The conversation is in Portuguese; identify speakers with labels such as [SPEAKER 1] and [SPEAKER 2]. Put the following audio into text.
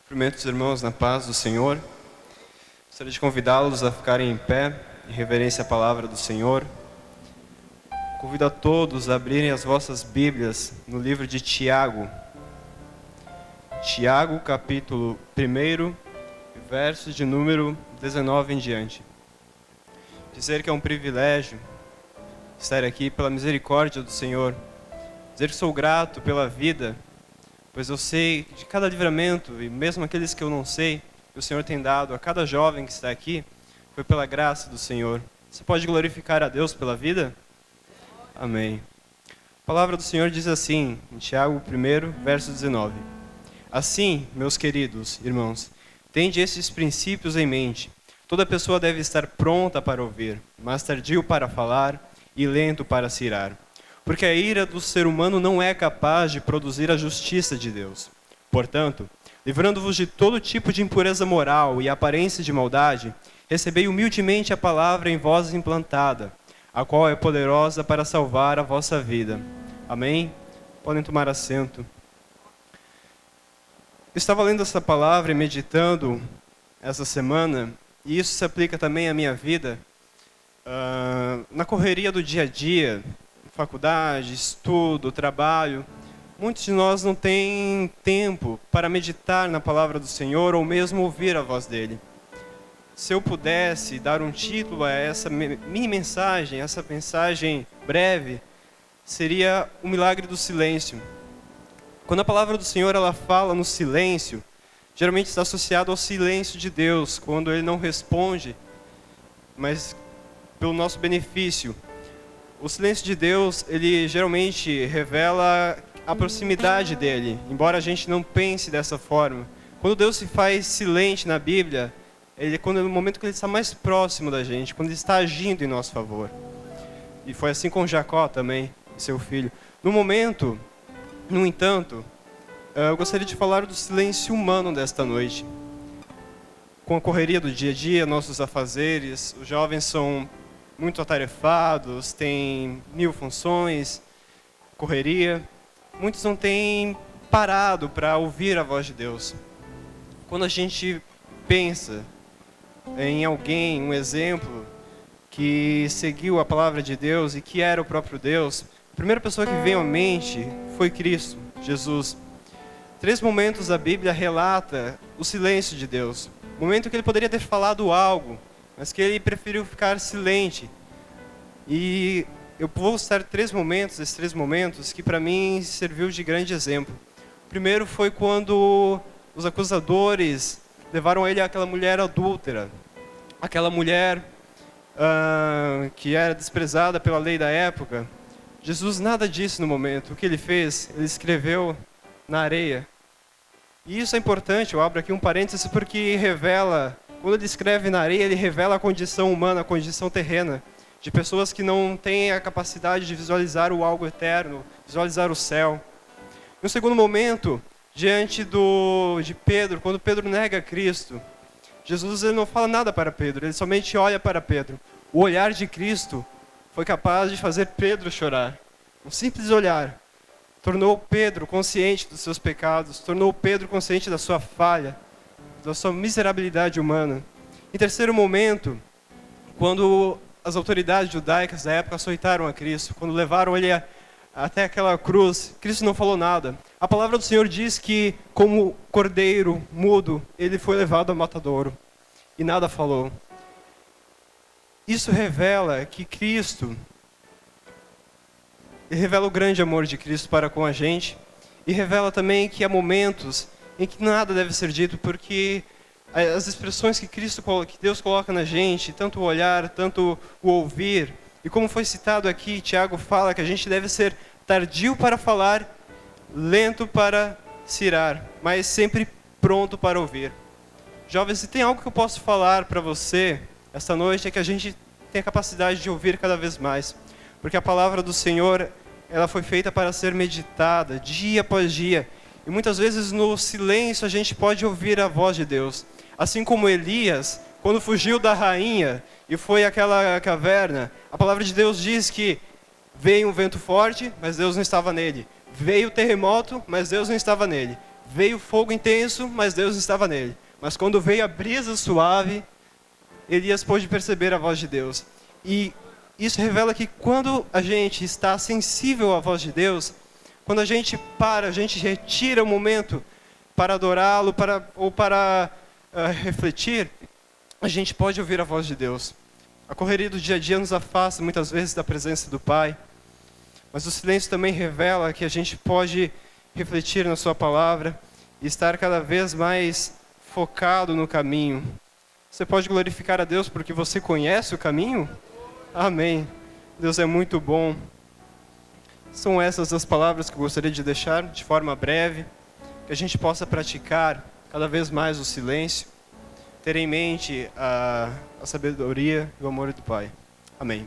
[SPEAKER 1] Cumprimento os irmãos na paz do Senhor. Gostaria de convidá-los a ficarem em pé, em reverência à palavra do Senhor. Convido a todos a abrirem as vossas Bíblias no livro de Tiago. Tiago, capítulo 1, versos de número 19 em diante. Dizer que é um privilégio estar aqui pela misericórdia do Senhor. Dizer que sou grato pela vida, pois eu sei de cada livramento, e mesmo aqueles que eu não sei, que o Senhor tem dado a cada jovem que está aqui, foi pela graça do Senhor. Você pode glorificar a Deus pela vida? Amém. A palavra do Senhor diz assim, em Tiago 1, verso 19. Assim, meus queridos irmãos, tende esses princípios em mente. Toda pessoa deve estar pronta para ouvir, mas tardio para falar e lento para se irar. Porque a ira do ser humano não é capaz de produzir a justiça de Deus. Portanto, livrando-vos de todo tipo de impureza moral e aparência de maldade, recebei humildemente a palavra em vós implantada, a qual é poderosa para salvar a vossa vida. Amém? Podem tomar assento. Eu estava lendo essa palavra e meditando essa semana, e isso se aplica também à minha vida, na correria do dia a dia, faculdade, estudo, trabalho. Muitos de nós não têm tempo para meditar na palavra do Senhor ou mesmo ouvir a voz dele. Se eu pudesse dar um título a essa mini mensagem, essa mensagem breve, seria o milagre do silêncio. Quando a palavra do Senhor ela fala no silêncio, geralmente está associado ao silêncio de Deus, quando ele não responde, mas pelo nosso benefício. O silêncio de Deus, ele geralmente revela a proximidade dele, embora a gente não pense dessa forma. Quando Deus se faz silente na Bíblia, quando é no momento que ele está mais próximo da gente, quando ele está agindo em nosso favor. E foi assim com Jacó também, seu filho. No entanto, eu gostaria de falar do silêncio humano desta noite. Com a correria do dia a dia, nossos afazeres, os jovens são muito atarefados, têm 1000 funções, correria. Muitos não têm parado para ouvir a voz de Deus. Quando a gente pensa em alguém, um exemplo, que seguiu a palavra de Deus e que era o próprio Deus, a primeira pessoa que veio à mente foi Cristo, Jesus. 3 momentos da Bíblia relata o silêncio de Deus. O momento que ele poderia ter falado algo, mas que ele preferiu ficar silente. E eu vou citar esses 3 momentos, que para mim serviu de grande exemplo. O primeiro foi quando os acusadores levaram ele àquela mulher adúltera, aquela mulher que era desprezada pela lei da época. Jesus nada disse no momento. O que ele fez? Ele escreveu na areia. E isso é importante, eu abro aqui um parêntese, porque revela, quando ele escreve na areia, ele revela a condição humana, a condição terrena, de pessoas que não têm a capacidade de visualizar o algo eterno, visualizar o céu. No segundo momento, diante de Pedro, quando Pedro nega Cristo, Jesus ele não fala nada para Pedro, ele somente olha para Pedro. O olhar de Cristo foi capaz de fazer Pedro chorar. Um simples olhar tornou Pedro consciente dos seus pecados, tornou Pedro consciente da sua falha, da sua miserabilidade humana. Em terceiro momento, quando as autoridades judaicas da época açoitaram a Cristo, quando levaram ele até aquela cruz, Cristo não falou nada. A palavra do Senhor diz que, como cordeiro mudo, ele foi levado ao matadouro e nada falou. Isso revela que Cristo, revela o grande amor de Cristo para com a gente, e revela também que há momentos em que nada deve ser dito, porque as expressões que Deus coloca na gente, tanto o olhar, tanto o ouvir, e como foi citado aqui, Tiago fala que a gente deve ser tardio para falar, lento para se irar, mas sempre pronto para ouvir. Jovens, se tem algo que eu posso falar para você esta noite, é que a gente tem a capacidade de ouvir cada vez mais, porque a palavra do Senhor, ela foi feita para ser meditada dia após dia, e muitas vezes no silêncio a gente pode ouvir a voz de Deus. Assim como Elias, quando fugiu da rainha e foi àquela caverna, a palavra de Deus diz que veio um vento forte, mas Deus não estava nele. Veio o terremoto, mas Deus não estava nele. Veio fogo intenso, mas Deus estava nele. Mas quando veio a brisa suave, Elias pôde perceber a voz de Deus. E isso revela que quando a gente está sensível à voz de Deus, quando a gente para, a gente retira o momento para adorá-lo ou para refletir, a gente pode ouvir a voz de Deus. A correria do dia a dia nos afasta muitas vezes da presença do Pai, mas o silêncio também revela que a gente pode refletir na sua palavra e estar cada vez mais focado no caminho. Você pode glorificar a Deus porque você conhece o caminho? Amém. Deus é muito bom. São essas as palavras que eu gostaria de deixar de forma breve, que a gente possa praticar cada vez mais o silêncio, ter em mente a sabedoria e o amor do Pai. Amém.